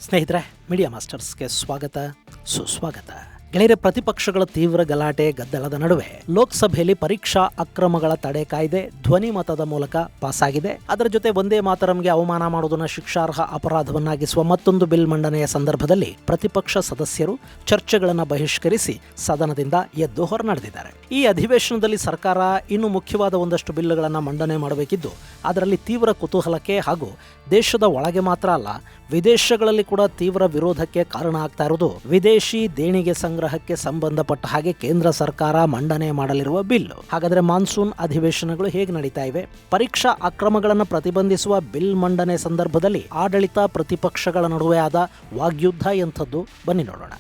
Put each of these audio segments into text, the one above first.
ಸ್ನೇಹಿತರೆ, ಮೀಡಿಯಾ ಮಾಸ್ಟರ್ಸ್ಗೆ ಸ್ವಾಗತ ಸುಸ್ವಾಗತ. ಗೆಳೆಯರೆ, ಪ್ರತಿಪಕ್ಷಗಳ ತೀವ್ರ ಗಲಾಟೆ ಗದ್ದಲದ ನಡುವೆ ಲೋಕಸಭೆಯಲ್ಲಿ ಪರೀಕ್ಷಾ ಅಕ್ರಮಗಳ ತಡೆ ಕಾಯ್ದೆ ಧ್ವನಿ ಮತದ ಮೂಲಕ ಪಾಸಾಗಿದೆ. ಅದರ ಜೊತೆ ವಂದೇ ಮಾತರಂಗೆ ಅವಮಾನ ಮಾಡುವುದನ್ನು ಶಿಕ್ಷಾರ್ಹ ಅಪರಾಧವನ್ನಾಗಿಸುವ ಮತ್ತೊಂದು ಬಿಲ್ ಮಂಡನೆಯ ಸಂದರ್ಭದಲ್ಲಿ ಪ್ರತಿಪಕ್ಷ ಸದಸ್ಯರು ಚರ್ಚೆಗಳನ್ನು ಬಹಿಷ್ಕರಿಸಿ ಸದನದಿಂದ ಎದ್ದು ಹೊರನಡೆದಿದ್ದಾರೆ. ಈ ಅಧಿವೇಶನದಲ್ಲಿ ಸರ್ಕಾರ ಇನ್ನೂ ಮುಖ್ಯವಾದ ಒಂದಷ್ಟು ಬಿಲ್ಗಳನ್ನು ಮಂಡನೆ ಮಾಡಬೇಕಿದ್ದು, ಅದರಲ್ಲಿ ತೀವ್ರ ಕುತೂಹಲಕ್ಕೆ ಹಾಗೂ ದೇಶದ ಒಳಗೆ ಮಾತ್ರ ಅಲ್ಲ, ವಿದೇಶಗಳಲ್ಲಿ ಕೂಡ ತೀವ್ರ ವಿರೋಧಕ್ಕೆ ಕಾರಣ ಆಗ್ತಾ ಇರುವುದು ವಿದೇಶಿ ದೇಣಿಗೆ ಸಂಗ್ರಹಕ್ಕೆ ಸಂಬಂಧಪಟ್ಟ ಹಾಗೆ ಕೇಂದ್ರ ಸರ್ಕಾರ ಮಂಡನೆ ಮಾಡಲಿರುವ ಬಿಲ್. ಹಾಗಾದ್ರೆ ಮಾನ್ಸೂನ್ ಅಧಿವೇಶನಗಳು ಹೇಗೆ ನಡೀತಾ ಇವೆ? ಪರೀಕ್ಷಾ ಅಕ್ರಮಗಳನ್ನು ಪ್ರತಿಬಂಧಿಸುವ ಬಿಲ್ ಮಂಡನೆ ಸಂದರ್ಭದಲ್ಲಿ ಆಡಳಿತ ಪ್ರತಿಪಕ್ಷಗಳ ನಡುವೆ ಆದ ವಾಗ್ಯುದ್ಧ ಎಂಥದ್ದು? ಬನ್ನಿ ನೋಡೋಣ.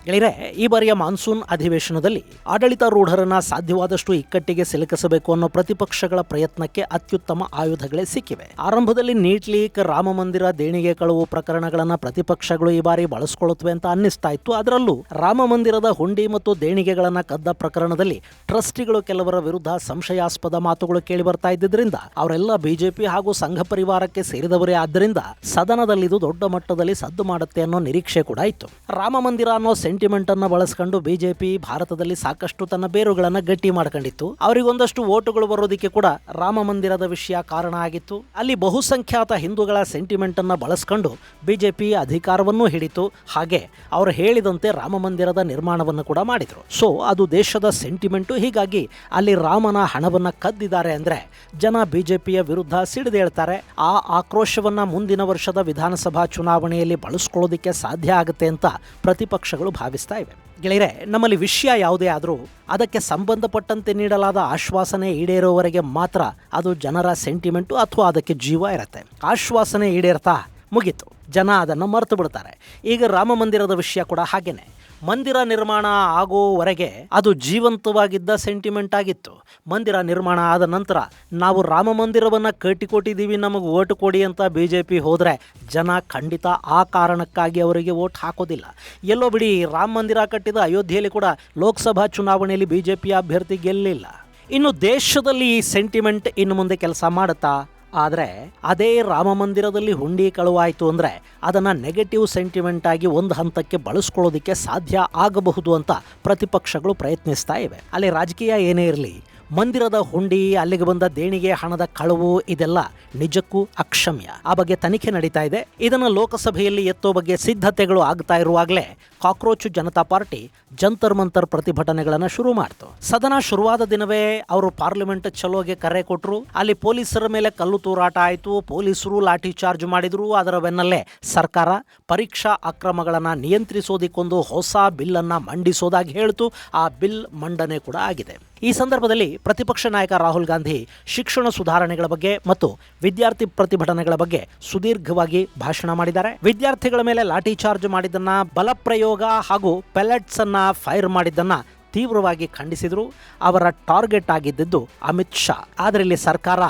ಗೆಳೆಯರೆ, ಈ ಬಾರಿಯ ಮಾನ್ಸೂನ್ ಅಧಿವೇಶನದಲ್ಲಿ ಆಡಳಿತಾರೂಢರನ್ನ ಸಾಧ್ಯವಾದಷ್ಟು ಇಕ್ಕಟ್ಟಿಗೆ ಸಿಲುಕಿಸಬೇಕು ಅನ್ನೋ ಪ್ರತಿಪಕ್ಷಗಳ ಪ್ರಯತ್ನಕ್ಕೆ ಅತ್ಯುತ್ತಮ ಆಯುಧಗಳೇ ಸಿಕ್ಕಿವೆ. ಆರಂಭದಲ್ಲಿ ನೀಟ್ ಲೀಕ್, ರಾಮ ಮಂದಿರ ದೇಣಿಗೆ ಕಳುವು ಪ್ರಕರಣಗಳನ್ನ ಪ್ರತಿಪಕ್ಷಗಳು ಈ ಬಾರಿ ಬಳಸಿಕೊಳ್ಳುತ್ತವೆ ಅಂತ ಅನ್ನಿಸ್ತಾ ಇತ್ತು. ಅದರಲ್ಲೂ ರಾಮ ಮಂದಿರದ ಹುಂಡಿ ಮತ್ತು ದೇಣಿಗೆಗಳನ್ನ ಕದ್ದ ಪ್ರಕರಣದಲ್ಲಿ ಟ್ರಸ್ಟಿಗಳು ಕೆಲವರ ವಿರುದ್ಧ ಸಂಶಯಾಸ್ಪದ ಮಾತುಗಳು ಕೇಳಿ ಬರ್ತಾ ಇದ್ದಿದ್ರಿಂದ ಅವರೆಲ್ಲ ಬಿಜೆಪಿ ಹಾಗೂ ಸಂಘ ಪರಿವಾರಕ್ಕೆ ಸೇರಿದವರೇ ಆದ್ದರಿಂದ ಸದನದಲ್ಲಿ ಇದು ದೊಡ್ಡ ಮಟ್ಟದಲ್ಲಿ ಸದ್ದು ಮಾಡುತ್ತೆ ಅನ್ನೋ ನಿರೀಕ್ಷೆ ಕೂಡ ಇತ್ತು. ರಾಮ ಮಂದಿರ ಅನ್ನೋ ಸೆಂಟಿಮೆಂಟ್ ಅನ್ನ ಬಳಸಿಕೊಂಡು ಬಿಜೆಪಿ ಭಾರತದಲ್ಲಿ ಸಾಕಷ್ಟು ತನ್ನ ಬೇರುಗಳನ್ನ ಗಟ್ಟಿ ಮಾಡ್ಕೊಂಡಿತ್ತು. ಅವರಿಗೊಂದಷ್ಟು ವೋಟುಗಳು ಬರೋದಕ್ಕೆ ಕೂಡ ರಾಮ ಮಂದಿರದ ವಿಷಯ ಕಾರಣ ಆಗಿತ್ತು. ಅಲ್ಲಿ ಬಹುಸಂಖ್ಯಾತ ಹಿಂದೂಗಳ ಸೆಂಟಿಮೆಂಟ್ ಅನ್ನ ಬಳಸಿಕೊಂಡು ಬಿಜೆಪಿ ಅಧಿಕಾರವನ್ನು ಹಿಡಿತು. ಹಾಗೆ ಅವರು ಹೇಳಿದಂತೆ ರಾಮ ಮಂದಿರದ ನಿರ್ಮಾಣವನ್ನು ಕೂಡ ಮಾಡಿದ್ರು. ಸೊ ಅದು ದೇಶದ ಸೆಂಟಿಮೆಂಟು. ಹೀಗಾಗಿ ಅಲ್ಲಿ ರಾಮನ ಹಣವನ್ನ ಕದ್ದಿದ್ದಾರೆ ಅಂದ್ರೆ ಜನ ಬಿಜೆಪಿಯ ವಿರುದ್ಧ ಸಿಡಿದೇಳ್ತಾರೆ. ಆ ಆಕ್ರೋಶವನ್ನ ಮುಂದಿನ ವರ್ಷದ ವಿಧಾನಸಭಾ ಚುನಾವಣೆಯಲ್ಲಿ ಬಳಸ್ಕೊಳ್ಳೋದಿಕ್ಕೆ ಸಾಧ್ಯ ಆಗುತ್ತೆ ಅಂತ ಪ್ರತಿಪಕ್ಷಗಳು ಭಾವಿಸ್ತಾ ಇವೆ. ಗೆಳೆಯರೆ, ನಮ್ಮಲ್ಲಿ ವಿಷಯ ಯಾವುದೇ ಆದರೂ ಅದಕ್ಕೆ ಸಂಬಂಧಪಟ್ಟಂತೆ ನೀಡಲಾದ ಆಶ್ವಾಸನೆ ಈಡೇರೋವರೆಗೆ ಮಾತ್ರ ಅದು ಜನರ ಸೆಂಟಿಮೆಂಟು ಅಥವಾ ಅದಕ್ಕೆ ಜೀವ ಇರುತ್ತೆ. ಆಶ್ವಾಸನೆ ಈಡೇರ್ತಾ ಮುಗೀತು, ಜನ ಅದನ್ನು ಮರೆತು ಬಿಡ್ತಾರೆ. ಈಗ ರಾಮ ಮಂದಿರದ ವಿಷಯ ಕೂಡ ಹಾಗೇನೆ. ಮಂದಿರ ನಿರ್ಮಾಣ ಆಗೋವರೆಗೆ ಅದು ಜೀವಂತವಾಗಿದ್ದ ಸೆಂಟಿಮೆಂಟ್ ಆಗಿತ್ತು. ಮಂದಿರ ನಿರ್ಮಾಣ ಆದ ನಂತರ ನಾವು ರಾಮ ಮಂದಿರವನ್ನು ಕಟ್ಟಿಕೊಟ್ಟಿದ್ದೀವಿ, ನಮಗೆ ಓಟ್ ಕೊಡಿ ಅಂತ ಬಿಜೆಪಿ ಹೋದರೆ ಜನ ಖಂಡಿತ ಆ ಕಾರಣಕ್ಕಾಗಿ ಅವರಿಗೆ ಓಟ್ ಹಾಕೋದಿಲ್ಲ. ಎಲ್ಲೋ ಬಿಡಿ, ರಾಮ ಮಂದಿರ ಕಟ್ಟಿದ ಅಯೋಧ್ಯೆಯಲ್ಲಿ ಕೂಡ ಲೋಕಸಭಾ ಚುನಾವಣೆಯಲ್ಲಿ ಬಿಜೆಪಿಯ ಅಭ್ಯರ್ಥಿ ಗೆಲ್ಲಿಲ್ಲ. ಇನ್ನು ದೇಶದಲ್ಲಿ ಈ ಸೆಂಟಿಮೆಂಟ್ ಇನ್ನು ಮುಂದೆ ಕೆಲಸ ಮಾಡುತ್ತಾ? ಆದರೆ ಅದೇ ರಾಮ ಮಂದಿರದಲ್ಲಿ ಹುಂಡಿ ಕಳುವಾಯಿತು ಅಂದರೆ ಅದನ್ನು ನೆಗೆಟಿವ್ ಸೆಂಟಿಮೆಂಟ್ ಆಗಿ ಒಂದು ಹಂತಕ್ಕೆ ಬಳಸ್ಕೊಳ್ಳೋದಕ್ಕೆ ಸಾಧ್ಯ ಆಗಬಹುದು ಅಂತ ಪ್ರತಿಪಕ್ಷಗಳು ಪ್ರಯತ್ನಿಸ್ತಾ ಇವೆ. ಅಲ್ಲಿ ರಾಜಕೀಯ ಏನೇ ಇರಲಿ, ಮಂದಿರದ ಹುಂಡಿ, ಅಲ್ಲಿಗೆ ಬಂದ ದೇಣಿಗೆ ಹಣದ ಕಳವು ಇದೆಲ್ಲ ನಿಜಕ್ಕೂ ಅಕ್ಷಮ್ಯ. ಆ ಬಗ್ಗೆ ತನಿಖೆ ನಡೀತಾ ಇದೆ. ಇದನ್ನು ಲೋಕಸಭೆಯಲ್ಲಿ ಎತ್ತೋ ಬಗ್ಗೆ ಸಿದ್ಧತೆಗಳು ಆಗ್ತಾ ಇರುವಾಗಲೇ ಕಾಕ್ರೋಚ್ ಜನತಾ ಪಾರ್ಟಿ ಜಂತರ್ ಮಂತರ್ ಪ್ರತಿಭಟನೆಗಳನ್ನು ಶುರು ಮಾಡ್ತು. ಸದನ ಶುರುವಾದ ದಿನವೇ ಅವರು ಪಾರ್ಲಿಮೆಂಟ್ ಚಲೋಗೆ ಕರೆ ಕೊಟ್ಟರು. ಅಲ್ಲಿ ಪೊಲೀಸರ ಮೇಲೆ ಕಲ್ಲು ತೂರಾಟ ಆಯಿತು. ಪೊಲೀಸರು ಲಾಠಿ ಚಾರ್ಜ್ ಮಾಡಿದ್ರು. ಅದರ ಬೆನ್ನಲ್ಲೇ ಸರ್ಕಾರ ಪರೀಕ್ಷಾ ಅಕ್ರಮಗಳನ್ನು ನಿಯಂತ್ರಿಸೋದಕ್ಕೊಂದು ಹೊಸ ಬಿಲ್ಲನ್ನು ಮಂಡಿಸೋದಾಗಿ ಹೇಳ್ತು. ಆ ಬಿಲ್ ಮಂಡನೆ ಕೂಡ ಆಗಿದೆ. ಈ ಸಂದರ್ಭದಲ್ಲಿ ಪ್ರತಿಪಕ್ಷ ನಾಯಕ ರಾಹುಲ್ ಗಾಂಧಿ ಶಿಕ್ಷಣ ಸುಧಾರಣೆಗಳ ಬಗ್ಗೆ ಮತ್ತು ವಿದ್ಯಾರ್ಥಿ ಪ್ರತಿಭಟನೆಗಳ ಬಗ್ಗೆ ಸುದೀರ್ಘವಾಗಿ ಭಾಷಣ ಮಾಡಿದ್ದಾರೆ. ವಿದ್ಯಾರ್ಥಿಗಳ ಮೇಲೆ ಲಾಠಿ ಚಾರ್ಜ್ ಮಾಡಿದ್ದನ್ನ, ಬಲಪ್ರಯೋಗ ಹಾಗೂ ಪೆಲೆಟ್ಸ್ ಅನ್ನ ಫೈರ್ ಮಾಡಿದ್ದನ್ನ ತೀವ್ರವಾಗಿ ಖಂಡಿಸಿದ್ರು. ಅವರ ಟಾರ್ಗೆಟ್ ಆಗಿದ್ದು ಅಮಿತ್ ಶಾ. ಆದರೆ ಇಲ್ಲಿ ಸರ್ಕಾರ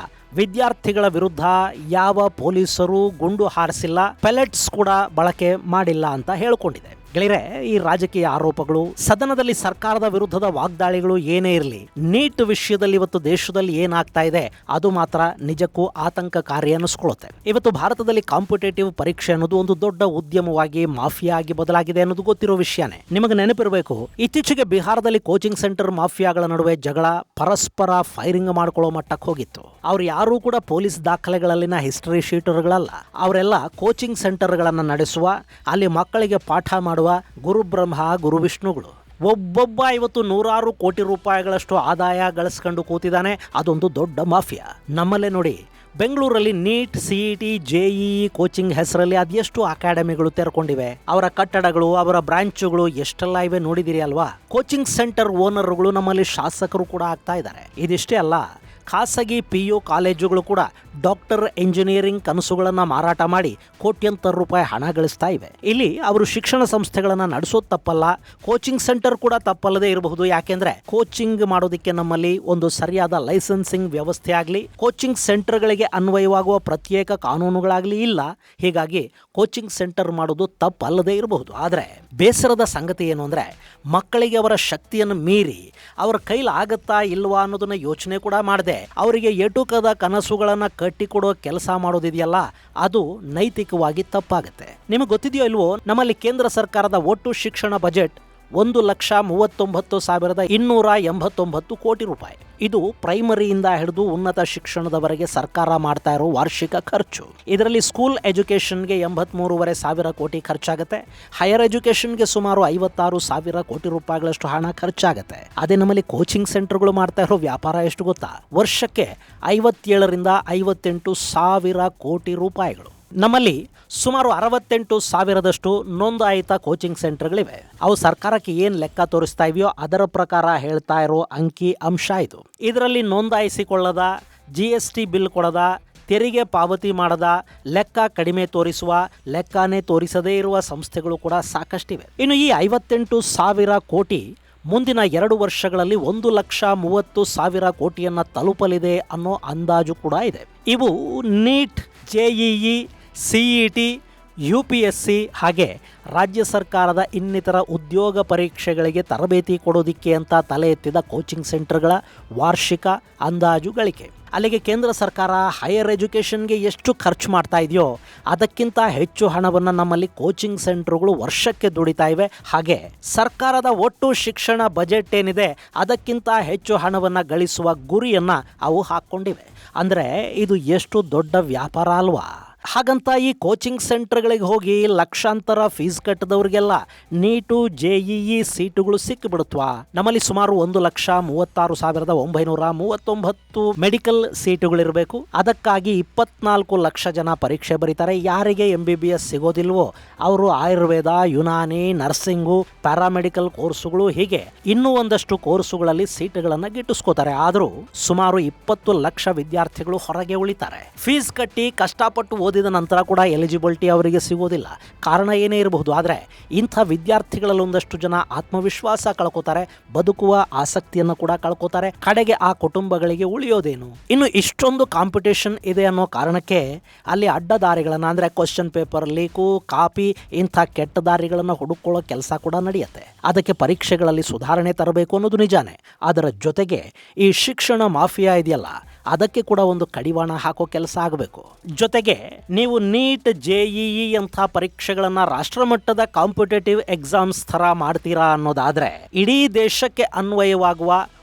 ವಿದ್ಯಾರ್ಥಿಗಳ ವಿರುದ್ಧ ಯಾವ ಪೊಲೀಸರು ಗುಂಡು ಹಾರಿಸಿಲ್ಲ, ಪೆಲೆಟ್ಸ್ ಕೂಡ ಬಳಕೆ ಮಾಡಿಲ್ಲ ಅಂತ ಹೇಳಿಕೊಂಡಿದೆ. ಗೆಳೆಯರೆ, ಈ ರಾಜಕೀಯ ಆರೋಪಗಳು, ಸದನದಲ್ಲಿ ಸರ್ಕಾರದ ವಿರುದ್ಧದ ವಾಗ್ದಾಳಿಗಳು ಏನೇ ಇರಲಿ, ನೀಟ್ ವಿಷಯದಲ್ಲಿ ಇವತ್ತು ದೇಶದಲ್ಲಿ ಏನಾಗ್ತಾ ಇದೆ ಅದು ಮಾತ್ರ ನಿಜಕ್ಕೂ ಆತಂಕಕಾರಿ ಅನ್ನಿಸ್ಕೊಳ್ಳುತ್ತೆ. ಇವತ್ತು ಭಾರತದಲ್ಲಿ ಕಾಂಪಿಟೇಟಿವ್ ಪರೀಕ್ಷೆ ಅನ್ನೋದು ಒಂದು ದೊಡ್ಡ ಉದ್ಯಮವಾಗಿ, ಮಾಫಿಯಾ ಆಗಿ ಬದಲಾಗಿದೆ ಅನ್ನೋದು ಗೊತ್ತಿರೋ ವಿಷಯನೇ. ನಿಮಗೆ ನೆನಪಿರಬೇಕು, ಇತ್ತೀಚೆಗೆ ಬಿಹಾರದಲ್ಲಿ ಕೋಚಿಂಗ್ ಸೆಂಟರ್ ಮಾಫಿಯಾಗಳ ನಡುವೆ ಜಗಳ, ಪರಸ್ಪರ ಫೈರಿಂಗ್ ಮಾಡ್ಕೊಳ್ಳೋ ಮಟ್ಟಕ್ಕೆ ಹೋಗಿತ್ತು. ಅವ್ರು ಯಾರೂ ಕೂಡ ಪೊಲೀಸ್ ದಾಖಲೆಗಳಲ್ಲಿನ ಹಿಸ್ಟರಿ ಶೀಟರ್ಗಳಲ್ಲ. ಅವರೆಲ್ಲ ಕೋಚಿಂಗ್ ಸೆಂಟರ್ಗಳನ್ನು ನಡೆಸುವ, ಅಲ್ಲಿ ಮಕ್ಕಳಿಗೆ ಪಾಠ ಮಾಡುವ ಗುರುಬ್ರಹ್ಮ ಗುರು ವಿಷ್ಣುಗಳು. ಒಬ್ಬೊಬ್ಬ ಇವತ್ತು ನೂರಾರು ಕೋಟಿ ರೂಪಾಯಿಗಳಷ್ಟು ಆದಾಯ ಗಳಿಸ್ಕೊಂಡು ಕೂತಿದ್ದಾನೆ. ಅದೊಂದು ದೊಡ್ಡ ಮಾಫಿಯಾ. ನಮ್ಮಲ್ಲೇ ನೋಡಿ, ಬೆಂಗಳೂರಲ್ಲಿ ನೀಟ್, ಸಿಇಟಿ, ಜೆಇಇ ಕೋಚಿಂಗ್ ಹೆಸರಲ್ಲಿ ಅದೆಷ್ಟು ಅಕಾಡೆಮಿಗಳು ತೆರೆಕೊಂಡಿವೆ. ಅವರ ಕಟ್ಟಡಗಳು, ಅವರ ಬ್ರಾಂಚುಗಳು ಎಷ್ಟೆಲ್ಲ ಇವೆ ನೋಡಿದಿರಿ ಅಲ್ವಾ? ಕೋಚಿಂಗ್ ಸೆಂಟರ್ ಓನರ್ಗಳು ನಮ್ಮಲ್ಲಿ ಶಾಸಕರು ಕೂಡ ಆಗ್ತಾ ಇದ್ದಾರೆ. ಇದಿಷ್ಟೇ ಅಲ್ಲ, ಖಾಸಗಿ PU ಕಾಲೇಜುಗಳು ಕೂಡ ಡಾಕ್ಟರ್, ಇಂಜಿನಿಯರಿಂಗ್ ಕನಸುಗಳನ್ನು ಮಾರಾಟ ಮಾಡಿ ಕೋಟ್ಯಂತರ ರೂಪಾಯಿ ಹಣ ಗಳಿಸ್ತಾ ಇವೆ. ಇಲ್ಲಿ ಅವರು ಶಿಕ್ಷಣ ಸಂಸ್ಥೆಗಳನ್ನು ನಡೆಸೋದು ತಪ್ಪಲ್ಲ, ಕೋಚಿಂಗ್ ಸೆಂಟರ್ ಕೂಡ ತಪ್ಪಲ್ಲದೆ ಇರಬಹುದು. ಯಾಕೆಂದ್ರೆ ಕೋಚಿಂಗ್ ಮಾಡೋದಕ್ಕೆ ನಮ್ಮಲ್ಲಿ ಒಂದು ಸರಿಯಾದ ಲೈಸೆನ್ಸಿಂಗ್ ವ್ಯವಸ್ಥೆ ಆಗಲಿ, ಕೋಚಿಂಗ್ ಸೆಂಟರ್ಗಳಿಗೆ ಅನ್ವಯವಾಗುವ ಪ್ರತ್ಯೇಕ ಕಾನೂನುಗಳಾಗಲಿ ಇಲ್ಲ. ಹೀಗಾಗಿ ಕೋಚಿಂಗ್ ಸೆಂಟರ್ ಮಾಡೋದು ತಪ್ಪಲ್ಲದೆ ಇರಬಹುದು. ಆದರೆ ಬೇಸರದ ಸಂಗತಿ ಏನು ಅಂದರೆ, ಮಕ್ಕಳಿಗೆ ಅವರ ಶಕ್ತಿಯನ್ನು ಮೀರಿ ಅವರ ಕೈಲಾಗತ್ತಾ ಇಲ್ವಾ ಅನ್ನೋದನ್ನ ಯೋಚನೆ ಕೂಡ ಮಾಡದೆ ಅವರಿಗೆ ಎಟುಕದ ಕನಸುಗಳನ್ನ ಕಟ್ಟಿಕೊಡೋ ಕೆಲಸ ಮಾಡೋದಿದೆಯಲ್ಲ, ಅದು ನೈತಿಕವಾಗಿ ತಪ್ಪಾಗುತ್ತೆ. ನಿಮಗೆ ಗೊತ್ತಿದೆಯೋ ಇಲ್ವೋ, ನಮ್ಮಲ್ಲಿ ಕೇಂದ್ರ ಸರ್ಕಾರದ ಒಟ್ಟು ಶಿಕ್ಷಣ ಬಜೆಟ್ 1,39,289 ಕೋಟಿ ರೂಪಾಯಿ. ಇದು ಪ್ರೈಮರಿಯಿಂದ ಹಿಡಿದು ಉನ್ನತ ಶಿಕ್ಷಣದವರೆಗೆ ಸರ್ಕಾರ ಮಾಡ್ತಾ ಇರೋ ವಾರ್ಷಿಕ ಖರ್ಚು. ಇದರಲ್ಲಿ ಸ್ಕೂಲ್ ಎಜುಕೇಷನ್ಗೆ 83,500 ಕೋಟಿ ಖರ್ಚಾಗುತ್ತೆ. ಹೈಯರ್ ಎಜುಕೇಷನ್ಗೆ ಸುಮಾರು 56,000 ಕೋಟಿ ರೂಪಾಯಿಗಳಷ್ಟು ಹಣ ಖರ್ಚಾಗುತ್ತೆ. ಅದೇ ನಮ್ಮಲ್ಲಿ ಕೋಚಿಂಗ್ ಸೆಂಟರ್ಗಳು ಮಾಡ್ತಾ ಇರೋ ವ್ಯಾಪಾರ ಎಷ್ಟು ಗೊತ್ತಾ? ವರ್ಷಕ್ಕೆ 57,000ರಿಂದ 58,000 ಕೋಟಿ ರೂಪಾಯಿಗಳು. ನಮ್ಮಲ್ಲಿ ಸುಮಾರು 68,000ದಷ್ಟು ನೋಂದಾಯಿತ ಕೋಚಿಂಗ್ ಸೆಂಟರ್ಗಳಿವೆ. ಅವು ಸರ್ಕಾರಕ್ಕೆ ಏನು ಲೆಕ್ಕ ತೋರಿಸ್ತಾ ಇದೆಯೋ ಅದರ ಪ್ರಕಾರ ಹೇಳ್ತಾ ಇರೋ ಅಂಕಿ ಅಂಶ ಇದು. ಇದರಲ್ಲಿ ನೋಂದಾಯಿಸಿಕೊಳ್ಳದ, GST ಬಿಲ್ ಕೊಡದ, ತೆರಿಗೆ ಪಾವತಿ ಮಾಡದ, ಲೆಕ್ಕ ಕಡಿಮೆ ತೋರಿಸುವ, ಲೆಕ್ಕನೇ ತೋರಿಸದೇ ಇರುವ ಸಂಸ್ಥೆಗಳು ಕೂಡ ಸಾಕಷ್ಟಿವೆ. ಇನ್ನು ಈ 58,000 ಕೋಟಿ ಮುಂದಿನ 2 ವರ್ಷಗಳಲ್ಲಿ 1,30,000 ಕೋಟಿಯನ್ನು ತಲುಪಲಿದೆ ಅನ್ನೋ ಅಂದಾಜು ಕೂಡ ಇದೆ. ಇವು ನೀಟ್, JEE, CET, UPSC ಹಾಗೆ ರಾಜ್ಯ ಸರ್ಕಾರದ ಇನ್ನಿತರ ಉದ್ಯೋಗ ಪರೀಕ್ಷೆಗಳಿಗೆ ತರಬೇತಿ ಕೊಡೋದಿಕ್ಕೆ ಅಂತ ತಲೆ ಎತ್ತಿದ ಕೋಚಿಂಗ್ ಸೆಂಟರ್ಗಳ ವಾರ್ಷಿಕ ಅಂದಾಜು ಗಳಿಕೆ. ಅಲ್ಲಿಗೆ ಕೇಂದ್ರ ಸರ್ಕಾರ ಹೈಯರ್ ಎಜುಕೇಷನ್ಗೆ ಎಷ್ಟು ಖರ್ಚು ಮಾಡ್ತಾ ಇದೆಯೋ ಅದಕ್ಕಿಂತ ಹೆಚ್ಚು ಹಣವನ್ನು ನಮ್ಮಲ್ಲಿ ಕೋಚಿಂಗ್ ಸೆಂಟರ್ಗಳು ವರ್ಷಕ್ಕೆ ದುಡಿತಾ ಇವೆ. ಹಾಗೆ ಸರ್ಕಾರದ ಒಟ್ಟು ಶಿಕ್ಷಣ ಬಜೆಟ್ ಏನಿದೆ ಅದಕ್ಕಿಂತ ಹೆಚ್ಚು ಹಣವನ್ನು ಗಳಿಸುವ ಗುರಿಯನ್ನು ಅವು ಹಾಕ್ಕೊಂಡಿವೆ. ಅಂದರೆ ಇದು ಎಷ್ಟು ದೊಡ್ಡ ವ್ಯಾಪಾರ ಅಲ್ವಾ? ಹಾಗಂತ ಈ ಕೋಚಿಂಗ್ ಸೆಂಟರ್ಗಳಿಗೆ ಹೋಗಿ ಲಕ್ಷಾಂತರ ಫೀಸ್ ಕಟ್ಟದವ್ರಿಗೆಲ್ಲ ನೀಟು, JEE ಸೀಟುಗಳು ಸಿಕ್ಕಿಬಿಡುತ್ತವಾ? ನಮ್ಮಲ್ಲಿ ಸುಮಾರು 1,36,939 ಮೆಡಿಕಲ್ ಸೀಟುಗಳಿರಬೇಕು. ಅದಕ್ಕಾಗಿ 24 ಲಕ್ಷ ಜನ ಪರೀಕ್ಷೆ ಬರೀತಾರೆ. ಯಾರಿಗೆ MBBS ಸಿಗೋದಿಲ್ವೋ ಅವರು ಆಯುರ್ವೇದ, ಯುನಾನಿ, ನರ್ಸಿಂಗು, ಪ್ಯಾರಾಮೆಡಿಕಲ್ ಕೋರ್ಸುಗಳು ಹೀಗೆ ಇನ್ನೂ ಒಂದಷ್ಟು ಕೋರ್ಸುಗಳಲ್ಲಿ ಸೀಟುಗಳನ್ನು ಗಿಟ್ಟಿಸ್ಕೋತಾರೆ. ಆದರೂ ಸುಮಾರು 20 ಲಕ್ಷ ವಿದ್ಯಾರ್ಥಿಗಳು ಹೊರಗೆ ಉಳಿತಾರೆ. ಫೀಸ್ ಕಟ್ಟಿ ಕಷ್ಟಪಟ್ಟು ಓದಿದ ನಂತರ ಕೂಡ ಎಲಿಜಿಬಿಲಿಟಿ ಅವರಿಗೆ ಸಿಗೋದಿಲ್ಲ. ಕಾರಣ ಏನೇ ಇರಬಹುದು, ಆದರೆ ಇಂಥ ವಿದ್ಯಾರ್ಥಿಗಳಲ್ಲಿ ಒಂದಷ್ಟು ಜನ ಆತ್ಮವಿಶ್ವಾಸ ಕಳ್ಕೋತಾರೆ, ಬದುಕುವ ಆಸಕ್ತಿಯನ್ನು ಕೂಡ ಕಳ್ಕೋತಾರೆ. ಕಡೆಗೆ ಆ ಕುಟುಂಬಗಳಿಗೆ ಉಳಿಯೋದೇನು? ಇನ್ನು ಇಷ್ಟೊಂದು ಕಾಂಪಿಟೇಷನ್ ಇದೆ ಅನ್ನೋ ಕಾರಣಕ್ಕೆ ಅಲ್ಲಿ ಅಡ್ಡ ದಾರಿಗಳನ್ನು, ಅಂದರೆ ಕ್ವಶನ್ ಪೇಪರ್ ಲೀಕು, ಕಾಪಿ, ಇಂಥ ಕೆಟ್ಟ ದಾರಿಗಳನ್ನು ಹುಡುಕೊಳ್ಳೋ ಕೆಲಸ ಕೂಡ ನಡೆಯುತ್ತೆ. ಅದಕ್ಕೆ ಪರೀಕ್ಷೆಗಳಲ್ಲಿ ಸುಧಾರಣೆ ತರಬೇಕು ಅನ್ನೋದು ನಿಜಾನೇ. ಅದರ ಜೊತೆಗೆ ಈ ಶಿಕ್ಷಣ ಮಾಫಿಯಾ ಇದೆಯಲ್ಲ, ಅದಕ್ಕೆ ಕೂಡ ಒಂದು ಕಡಿವಾಣ ಹಾಕೋ ಕೆಲಸ ಆಗಬೇಕು. ಜೊತೆಗೆ ನೀವು ನೀಟ್, JEE ಅಂಥ ಪರೀಕ್ಷೆಗಳನ್ನು ರಾಷ್ಟ್ರಮಟ್ಟದ ಕಾಂಪಿಟೇಟಿವ್ ಎಕ್ಸಾಮ್ಸ್ ಥರ ಮಾಡ್ತೀರಾ ಅನ್ನೋದಾದರೆ ಇಡೀ ದೇಶಕ್ಕೆ ಅನ್ವಯವಾಗುವ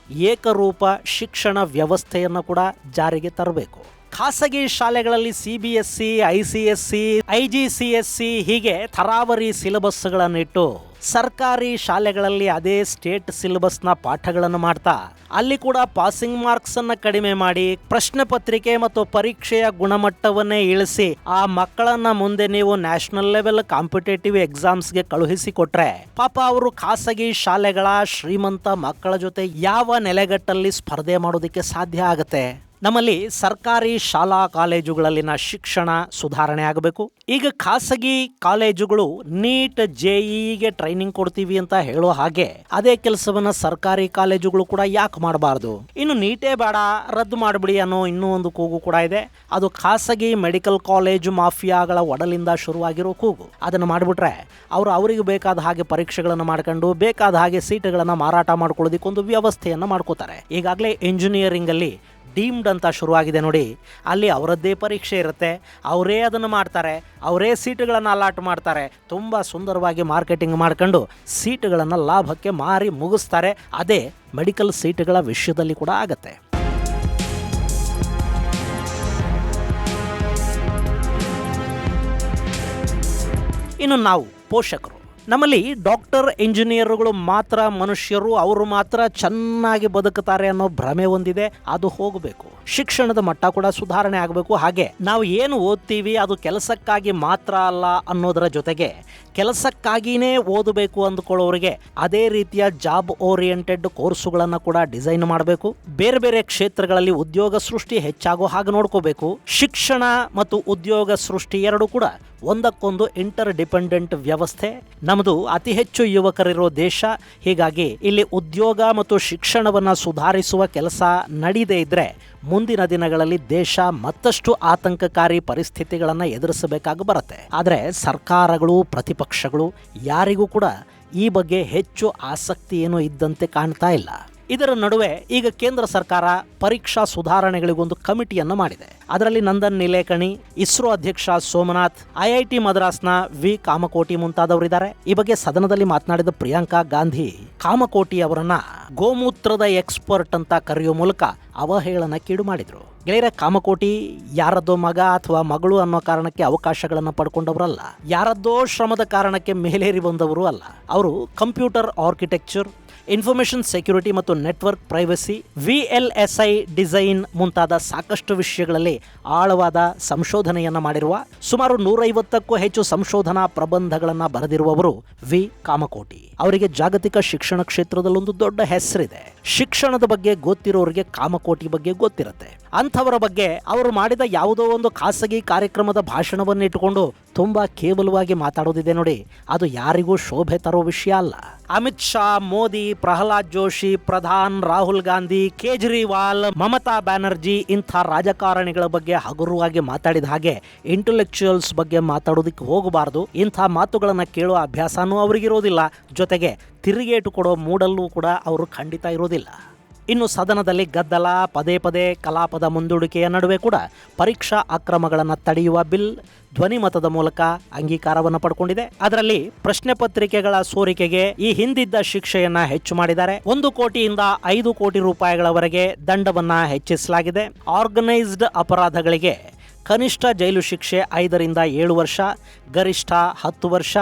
ಏಕರೂಪ ಶಿಕ್ಷಣ ವ್ಯವಸ್ಥೆಯನ್ನು ಕೂಡ ಜಾರಿಗೆ ತರಬೇಕು. ಖಾಸಗಿ ಶಾಲೆಗಳಲ್ಲಿ CBSE, ICSE, IGCSE ಹೀಗೆ ತರಾವರಿ ಸಿಲೆಬಸ್ಗಳನ್ನಿಟ್ಟು ಸರ್ಕಾರಿ ಶಾಲೆಗಳಲ್ಲಿ ಅದೇ ಸ್ಟೇಟ್ ಸಿಲೆಬಸ್ನ ಪಾಠಗಳನ್ನು ಮಾಡ್ತಾ ಅಲ್ಲಿ ಕೂಡ ಪಾಸಿಂಗ್ ಮಾರ್ಕ್ಸ್ ಅನ್ನು ಕಡಿಮೆ ಮಾಡಿ ಪ್ರಶ್ನೆ ಪತ್ರಿಕೆ ಮತ್ತು ಪರೀಕ್ಷೆಯ ಗುಣಮಟ್ಟವನ್ನೇ ಇಳಿಸಿ ಆ ಮಕ್ಕಳನ್ನ ಮುಂದೆ ನೀವು ನ್ಯಾಷನಲ್ ಲೆವೆಲ್ ಕಾಂಪಿಟೇಟಿವ್ ಎಕ್ಸಾಮ್ಸ್ಗೆ ಕಳುಹಿಸಿ ಕೊಟ್ರೆ ಪಾಪ ಅವರು ಖಾಸಗಿ ಶಾಲೆಗಳ ಶ್ರೀಮಂತ ಮಕ್ಕಳ ಜೊತೆ ಯಾವ ನೆಲೆಗಟ್ಟಲ್ಲಿ ಸ್ಪರ್ಧೆ ಮಾಡೋದಕ್ಕೆ ಸಾಧ್ಯ ಆಗುತ್ತೆ? ನಮ್ಮಲ್ಲಿ ಸರ್ಕಾರಿ ಶಾಲಾ ಕಾಲೇಜುಗಳಲ್ಲಿನ ಶಿಕ್ಷಣ ಸುಧಾರಣೆ ಆಗಬೇಕು. ಈಗ ಖಾಸಗಿ ಕಾಲೇಜುಗಳು ನೀಟ್, JEEಗೆ ಟ್ರೈನಿಂಗ್ ಕೊಡ್ತೀವಿ ಅಂತ ಹೇಳೋ ಹಾಗೆ ಅದೇ ಕೆಲಸವನ್ನ ಸರ್ಕಾರಿ ಕಾಲೇಜುಗಳು ಕೂಡ ಯಾಕೆ ಮಾಡಬಾರ್ದು? ಇನ್ನು ನೀಟೇ ಬೇಡ, ರದ್ದು ಮಾಡಿಬಿಡಿ ಅನ್ನೋ ಇನ್ನೂ ಒಂದು ಕೂಗು ಕೂಡ ಇದೆ. ಅದು ಖಾಸಗಿ ಮೆಡಿಕಲ್ ಕಾಲೇಜು ಮಾಫಿಯಾಗಳ ಒಡಲಿಂದ ಶುರುವಾಗಿರೋ ಕೂಗು. ಅದನ್ನು ಮಾಡಿಬಿಟ್ರೆ ಅವರಿಗೆ ಬೇಕಾದ ಹಾಗೆ ಪರೀಕ್ಷೆಗಳನ್ನು ಮಾಡ್ಕೊಂಡು ಬೇಕಾದ ಹಾಗೆ ಸೀಟುಗಳನ್ನು ಮಾರಾಟ ಮಾಡ್ಕೊಳ್ಳೋದಕ್ಕೊಂದು ವ್ಯವಸ್ಥೆಯನ್ನು ಮಾಡ್ಕೋತಾರೆ. ಈಗಾಗಲೇ ಇಂಜಿನಿಯರಿಂಗ್ ಅಲ್ಲಿ ಡೀಮ್ಡ್ ಅಂತ ಶುರುವಾಗಿದೆ ನೋಡಿ, ಅಲ್ಲಿ ಅವರದ್ದೇ ಪರೀಕ್ಷೆ ಇರುತ್ತೆ, ಅವರೇ ಅದನ್ನು ಮಾಡ್ತಾರೆ, ಅವರೇ ಸೀಟುಗಳನ್ನು ಅಲಾಟ್ ಮಾಡ್ತಾರೆ, ತುಂಬ ಸುಂದರವಾಗಿ ಮಾರ್ಕೆಟಿಂಗ್ ಮಾಡ್ಕೊಂಡು ಸೀಟುಗಳನ್ನು ಲಾಭಕ್ಕೆ ಮಾರಿ ಮುಗಿಸ್ತಾರೆ. ಅದೇ ಮೆಡಿಕಲ್ ಸೀಟುಗಳ ವಿಷಯದಲ್ಲಿ ಕೂಡ ಆಗತ್ತೆ. ಇನ್ನು ನಾವು ಪೋಷಕರು, ನಮ್ಮಲ್ಲಿ ಡಾಕ್ಟರ್, ಇಂಜಿನಿಯರ್ಗಳು ಮಾತ್ರ ಮನುಷ್ಯರು, ಅವರು ಮಾತ್ರ ಚೆನ್ನಾಗಿ ಬದುಕುತ್ತಾರೆ ಅನ್ನೋ ಭ್ರಮೆ ಹೊಂದಿದೆ. ಅದು ಹೋಗಬೇಕು. ಶಿಕ್ಷಣದ ಮಟ್ಟ ಕೂಡ ಸುಧಾರಣೆ ಆಗಬೇಕು. ಹಾಗೆ ನಾವು ಏನು ಓದ್ತೀವಿ ಅದು ಕೆಲಸಕ್ಕಾಗಿ ಮಾತ್ರ ಅಲ್ಲ ಅನ್ನೋದರ ಜೊತೆಗೆ ಕೆಲಸಕ್ಕಾಗಿಯೇ ಓದಬೇಕು ಅಂದ್ಕೊಳ್ಳೋರಿಗೆ ಅದೇ ರೀತಿಯ ಜಾಬ್ ಓರಿಯೆಂಟೆಡ್ ಕೋರ್ಸುಗಳನ್ನು ಕೂಡ ಡಿಸೈನ್ ಮಾಡಬೇಕು. ಬೇರೆ ಬೇರೆ ಕ್ಷೇತ್ರಗಳಲ್ಲಿ ಉದ್ಯೋಗ ಸೃಷ್ಟಿ ಹೆಚ್ಚಾಗೋ ಹಾಗೆ ನೋಡ್ಕೋಬೇಕು. ಶಿಕ್ಷಣ ಮತ್ತು ಉದ್ಯೋಗ ಸೃಷ್ಟಿ ಎರಡೂ ಕೂಡ ಒಂದಕ್ಕೊಂದು ಇಂಟರ್ ಡಿಪೆಂಡೆಂಟ್ ವ್ಯವಸ್ಥೆ. ನಮ್ಮದು ಅತಿ ಹೆಚ್ಚು ಯುವಕರಿರೋ ದೇಶ. ಹೀಗಾಗಿ ಇಲ್ಲಿ ಉದ್ಯೋಗ ಮತ್ತು ಶಿಕ್ಷಣವನ್ನು ಸುಧಾರಿಸುವ ಕೆಲಸ ನಡೀದೇ ಇದ್ರೆ ಮುಂದಿನ ದಿನಗಳಲ್ಲಿ ದೇಶ ಮತ್ತಷ್ಟು ಆತಂಕಕಾರಿ ಪರಿಸ್ಥಿತಿಗಳನ್ನು ಎದುರಿಸಬೇಕಾಗಿ ಬರುತ್ತೆ. ಆದರೆ ಸರ್ಕಾರಗಳು, ಪ್ರತಿಪಕ್ಷಗಳು ಯಾರಿಗೂ ಕೂಡ ಈ ಬಗ್ಗೆ ಹೆಚ್ಚು ಆಸಕ್ತಿ ಏನೂ ಇದ್ದಂತೆ ಕಾಣ್ತಾ ಇಲ್ಲ. ಇದರ ನಡುವೆ ಈಗ ಕೇಂದ್ರ ಸರ್ಕಾರ ಪರೀಕ್ಷಾ ಸುಧಾರಣೆಗಳಿಗೊಂದು ಕಮಿಟಿಯನ್ನು ಮಾಡಿದೆ. ಅದರಲ್ಲಿ ನಂದನ್ ನಿಲೇಕಣಿ, ಇಸ್ರೋ ಅಧ್ಯಕ್ಷ ಸೋಮನಾಥ್, ಐಐಟಿ ಮದ್ರಾಸ್ನ ವಿ ಕಾಮಕೋಟಿ ಮುಂತಾದವರಿದ್ದಾರೆ. ಈ ಬಗ್ಗೆ ಸದನದಲ್ಲಿ ಮಾತನಾಡಿದ ಪ್ರಿಯಾಂಕಾ ಗಾಂಧಿ ಕಾಮಕೋಟಿ ಅವರನ್ನ ಗೋಮೂತ್ರದ ಎಕ್ಸ್ಪರ್ಟ್ ಅಂತ ಕರೆಯುವ ಮೂಲಕ ಅವಹೇಳನಕ್ಕೀಡು ಮಾಡಿದ್ರು. ಗೆಳೆಯರ, ಕಾಮಕೋಟಿ ಯಾರದ್ದೋ ಮಗ ಅಥವಾ ಮಗಳು ಅನ್ನೋ ಕಾರಣಕ್ಕೆ ಅವಕಾಶಗಳನ್ನು ಪಡ್ಕೊಂಡವರಲ್ಲ, ಯಾರದ್ದೋ ಶ್ರಮದ ಕಾರಣಕ್ಕೆ ಮೇಲೇರಿ ಬಂದವರು ಅಲ್ಲ. ಅವರು ಕಂಪ್ಯೂಟರ್ ಆರ್ಕಿಟೆಕ್ಚರ್, ಇನ್ಫಾರ್ಮೇಷನ್ ಸೆಕ್ಯೂರಿಟಿ ಮತ್ತು ನೆಟ್ವರ್ಕ್ ಪ್ರೈವಸಿ, VLSI ಡಿಸೈನ್ ಮುಂತಾದ ಸಾಕಷ್ಟು ವಿಷಯಗಳಲ್ಲಿ ಆಳವಾದ ಸಂಶೋಧನೆಯನ್ನು ಮಾಡಿರುವ, ಸುಮಾರು 150ಕ್ಕೂ ಹೆಚ್ಚು ಸಂಶೋಧನಾ ಪ್ರಬಂಧಗಳನ್ನು ಬರೆದಿರುವವರು ವಿ ಕಾಮಕೋಟಿ. ಅವರಿಗೆ ಜಾಗತಿಕ ಶಿಕ್ಷಣ ಕ್ಷೇತ್ರದಲ್ಲೊಂದು ದೊಡ್ಡ ಹೆಸರಿದೆ. ಶಿಕ್ಷಣದ ಬಗ್ಗೆ ಗೊತ್ತಿರೋರಿಗೆ ಕಾಮಕೋಟಿ ಬಗ್ಗೆ ಗೊತ್ತಿರುತ್ತೆ. ಅಂಥವರ ಬಗ್ಗೆ ಅವರು ಮಾಡಿದ ಯಾವುದೋ ಒಂದು ಖಾಸಗಿ ಕಾರ್ಯಕ್ರಮದ ಭಾಷಣವನ್ನು ಇಟ್ಟುಕೊಂಡು ತುಂಬಾ ಕೇವಲವಾಗಿ ಮಾತಾಡೋದಿದೆ ನೋಡಿ, ಅದು ಯಾರಿಗೂ ಶೋಭೆ ತರೋ ವಿಷಯ ಅಲ್ಲ. ಅಮಿತ್ ಶಾ, ಮೋದಿ, ಪ್ರಹ್ಲಾದ್ ಜೋಶಿ, ಪ್ರಧಾನ್, ರಾಹುಲ್ ಗಾಂಧಿ, ಕೇಜ್ರಿವಾಲ್, ಮಮತಾ ಬ್ಯಾನರ್ಜಿ ಇಂಥ ರಾಜಕಾರಣಿಗಳ ಬಗ್ಗೆ ಹಗುರವಾಗಿ ಮಾತಾಡಿದ ಹಾಗೆ ಇಂಟೆಲೆಕ್ಚುಯಲ್ಸ್ ಬಗ್ಗೆ ಮಾತಾಡೋದಕ್ಕೆ ಹೋಗಬಾರ್ದು. ಇಂಥ ಮಾತುಗಳನ್ನು ಕೇಳೋ ಅಭ್ಯಾಸನೂ ಅವರಿಗಿರೋದಿಲ್ಲ. ಜೊತೆಗೆ ತಿರುಗೇಟು ಕೊಡೋ ಮೂಡಲ್ಲೂ ಕೂಡ ಅವರು ಖಂಡಿತ ಇರೋದಿಲ್ಲ. ಇನ್ನು ಸದನದಲ್ಲಿ ಗದ್ದಲ, ಪದೇ ಪದೇ ಕಲಾಪದ ಮುಂದೂಡಿಕೆಯ ನಡುವೆ ಕೂಡ ಪರೀಕ್ಷಾ ಅಕ್ರಮಗಳನ್ನು ತಡೆಯುವ ಬಿಲ್ ಧ್ವನಿಮತದ ಮೂಲಕ ಅಂಗೀಕಾರವನ್ನು ಪಡ್ಕೊಂಡಿದೆ. ಅದರಲ್ಲಿ ಪ್ರಶ್ನೆ ಪತ್ರಿಕೆಗಳ ಸೋರಿಕೆಗೆ ಈ ಹಿಂದಿದ್ದ ಶಿಕ್ಷೆಯನ್ನ ಹೆಚ್ಚು ಮಾಡಿದ್ದಾರೆ. 1 ಕೋಟಿಯಿಂದ 5 ಕೋಟಿ ರೂಪಾಯಿಗಳವರೆಗೆ ದಂಡವನ್ನ ಹೆಚ್ಚಿಸಲಾಗಿದೆ. ಆರ್ಗನೈಸ್ಡ್ ಅಪರಾಧಗಳಿಗೆ ಕನಿಷ್ಠ ಜೈಲು ಶಿಕ್ಷೆ 5ರಿಂದ 7 ವರ್ಷ, ಗರಿಷ್ಠ 10 ವರ್ಷ,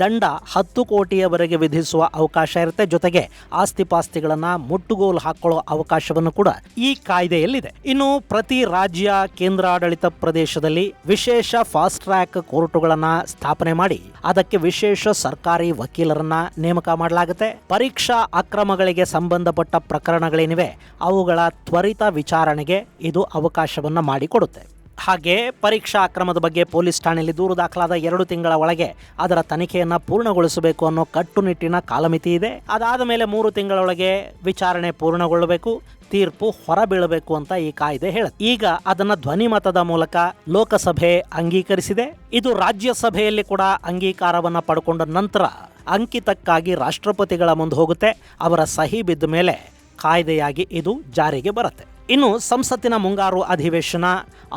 ದಂಡ 10 ಕೋಟಿಯವರೆಗೆ ವಿಧಿಸುವ ಅವಕಾಶ ಇರುತ್ತೆ. ಜೊತೆಗೆ ಆಸ್ತಿಪಾಸ್ತಿಗಳನ್ನ ಮುಟ್ಟುಗೋಲು ಹಾಕೊಳ್ಳೋ ಅವಕಾಶವನ್ನು ಕೂಡ ಈ ಕಾಯ್ದೆಯಲ್ಲಿದೆ. ಇನ್ನು ಪ್ರತಿ ರಾಜ್ಯ, ಕೇಂದ್ರಾಡಳಿತ ಪ್ರದೇಶದಲ್ಲಿ ವಿಶೇಷ ಫಾಸ್ಟ್ ಟ್ರ್ಯಾಕ್ ಕೋರ್ಟುಗಳನ್ನ ಸ್ಥಾಪನೆ ಮಾಡಿ ಅದಕ್ಕೆ ವಿಶೇಷ ಸರ್ಕಾರಿ ವಕೀಲರನ್ನ ನೇಮಕ ಮಾಡಲಾಗುತ್ತೆ. ಪರೀಕ್ಷಾ ಅಕ್ರಮಗಳಿಗೆ ಸಂಬಂಧಪಟ್ಟ ಪ್ರಕರಣಗಳೇನಿವೆ ಅವುಗಳ ತ್ವರಿತ ವಿಚಾರಣೆಗೆ ಇದು ಅವಕಾಶವನ್ನ ಮಾಡಿಕೊಡುತ್ತೆ. ಹಾಗೆ ಪರೀಕ್ಷಾ ಅಕ್ರಮದ ಬಗ್ಗೆ ಪೊಲೀಸ್ ಠಾಣೆಯಲ್ಲಿ ದೂರು ದಾಖಲಾದ 2 ತಿಂಗಳ ಒಳಗೆ ಅದರ ತನಿಖೆಯನ್ನು ಪೂರ್ಣಗೊಳಿಸಬೇಕು ಅನ್ನೋ ಕಟ್ಟುನಿಟ್ಟಿನ ಕಾಲಮಿತಿ ಇದೆ. ಅದಾದ ಮೇಲೆ 3 ತಿಂಗಳೊಳಗೆ ವಿಚಾರಣೆ ಪೂರ್ಣಗೊಳ್ಳಬೇಕು, ತೀರ್ಪು ಹೊರಬೀಳಬೇಕು ಅಂತ ಈ ಕಾಯ್ದೆ ಹೇಳುತ್ತೆ. ಈಗ ಅದನ್ನ ಧ್ವನಿಮತದ ಮೂಲಕ ಲೋಕಸಭೆ ಅಂಗೀಕರಿಸಿದೆ. ಇದು ರಾಜ್ಯಸಭೆಯಲ್ಲಿ ಕೂಡ ಅಂಗೀಕಾರವನ್ನ ಪಡ್ಕೊಂಡ ನಂತರ ಅಂಕಿತಕ್ಕಾಗಿ ರಾಷ್ಟ್ರಪತಿಗಳ ಮುಂದೆ ಹೋಗುತ್ತೆ. ಅವರ ಸಹಿ ಬಿದ್ದ ಮೇಲೆ ಕಾಯ್ದೆಯಾಗಿ ಇದು ಜಾರಿಗೆ ಬರುತ್ತೆ. ಇನ್ನು ಸಂಸತ್ತಿನ ಮುಂಗಾರು ಅಧಿವೇಶನ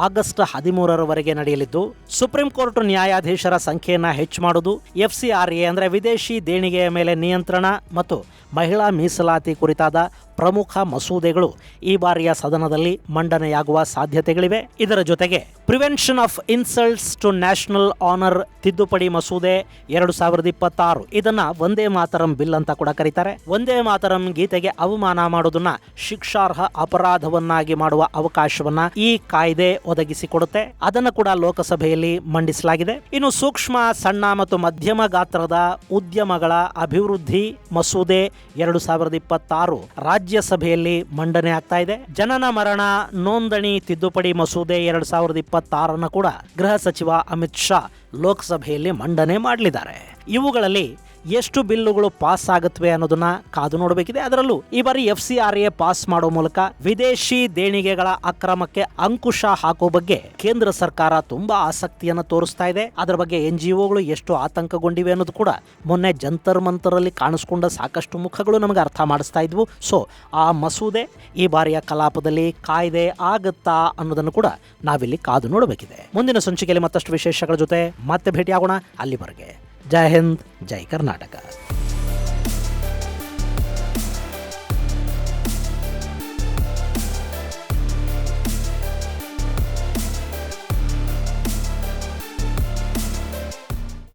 ಆಗಸ್ಟ್ 13ರವರೆಗೆ ನಡೆಯಲಿದ್ದು, ಸುಪ್ರೀಂ ಕೋರ್ಟ್ ನ್ಯಾಯಾಧೀಶರ ಸಂಖ್ಯೆಯನ್ನು ಹೆಚ್ಚು ಮಾಡುವುದು, FCRA ಅಂದರೆ ವಿದೇಶಿ ದೇಣಿಗೆಯ ಮೇಲೆ ನಿಯಂತ್ರಣ ಮತ್ತು ಮಹಿಳಾ ಮೀಸಲಾತಿ ಕುರಿತಾದ ಪ್ರಮುಖ ಮಸೂದೆಗಳು ಈ ಬಾರಿಯ ಸದನದಲ್ಲಿ ಮಂಡನೆಯಾಗುವ ಸಾಧ್ಯತೆಗಳಿವೆ. ಇದರ ಜೊತೆಗೆ prevention of insults to national honour ತಿದ್ದುಪಡಿ ಮಸೂದೆ 2026, ಇದನ್ನ ವಂದೇ ಮಾತರಂ ಬಿಲ್ ಅಂತ ಕೂಡ ಕರೀತಾರೆ. ವಂದೇ ಮಾತರಂ ಗೀತೆಗೆ ಅವಮಾನ ಮಾಡೋದನ್ನ ಶಿಕ್ಷಾರ್ಹ ಅಪರಾಧವನ್ನಾಗಿ ಮಾಡುವ ಅವಕಾಶವನ್ನ ಈ ಕಾಯ್ದೆ ಒದಗಿಸಿಕೊಡುತ್ತೆ. ಅದನ್ನು ಕೂಡ ಲೋಕಸಭೆಯಲ್ಲಿ ಮಂಡಿಸಲಾಗಿದೆ. ಇನ್ನು ಸೂಕ್ಷ್ಮ, ಸಣ್ಣ ಮತ್ತು ಮಧ್ಯಮ ಗಾತ್ರದ ಉದ್ಯಮಗಳ ಅಭಿವೃದ್ಧಿ ಮಸೂದೆ 2026 ರಾಜ್ಯಸಭೆಯಲ್ಲಿ ಮಂಡನೆ ಆಗ್ತಾ ಇದೆ. ಜನನ ಮರಣ ನೋಂದಣಿ ತಿದ್ದುಪಡಿ ಮಸೂದೆ 2026 ಕೂಡ ಗೃಹ ಸಚಿವ ಅಮಿತ್ ಶಾ ಲೋಕಸಭೆಯಲ್ಲಿ ಮಂಡನೆ ಮಾಡಲಿದ್ದಾರೆ. ಇವುಗಳಲ್ಲಿ ಎಷ್ಟು ಬಿಲ್ಲುಗಳು ಪಾಸ್ ಆಗುತ್ತವೆ ಅನ್ನೋದನ್ನ ಕಾದು ನೋಡಬೇಕಿದೆ. ಅದರಲ್ಲೂ ಈ ಬಾರಿ FCRA ಪಾಸ್ ಮಾಡೋ ಮೂಲಕ ವಿದೇಶಿ ದೇಣಿಗೆಗಳ ಅಕ್ರಮಕ್ಕೆ ಅಂಕುಶ ಹಾಕೋ ಬಗ್ಗೆ ಕೇಂದ್ರ ಸರ್ಕಾರ ತುಂಬಾ ಆಸಕ್ತಿಯನ್ನು ತೋರಿಸ್ತಾ ಇದೆ. ಅದರ ಬಗ್ಗೆ NGOಗಳು ಎಷ್ಟು ಆತಂಕಗೊಂಡಿವೆ ಅನ್ನೋದು ಕೂಡ ಮೊನ್ನೆ ಜಂತರ್ ಮಂತರಲ್ಲಿ ಕಾಣಿಸ್ಕೊಂಡ ಸಾಕಷ್ಟು ಮುಖಗಳು ನಮಗೆ ಅರ್ಥ ಮಾಡಿಸ್ತಾ ಇದ್ವು. ಸೊ ಆ ಮಸೂದೆ ಈ ಬಾರಿಯ ಕಲಾಪದಲ್ಲಿ ಕಾಯ್ದೆ ಆಗುತ್ತಾ ಅನ್ನೋದನ್ನು ಕೂಡ ನಾವಿಲ್ಲಿ ಕಾದು ನೋಡಬೇಕಿದೆ. ಮುಂದಿನ ಸಂಚಿಕೆಯಲ್ಲಿ ಮತ್ತಷ್ಟು ವಿಶೇಷಗಳ ಜೊತೆ ಮತ್ತೆ ಭೇಟಿಯಾಗೋಣ. ಅಲ್ಲಿವರೆಗೆ ಜೈ ಹಿಂದ್, ಜೈ ಕರ್ನಾಟಕ.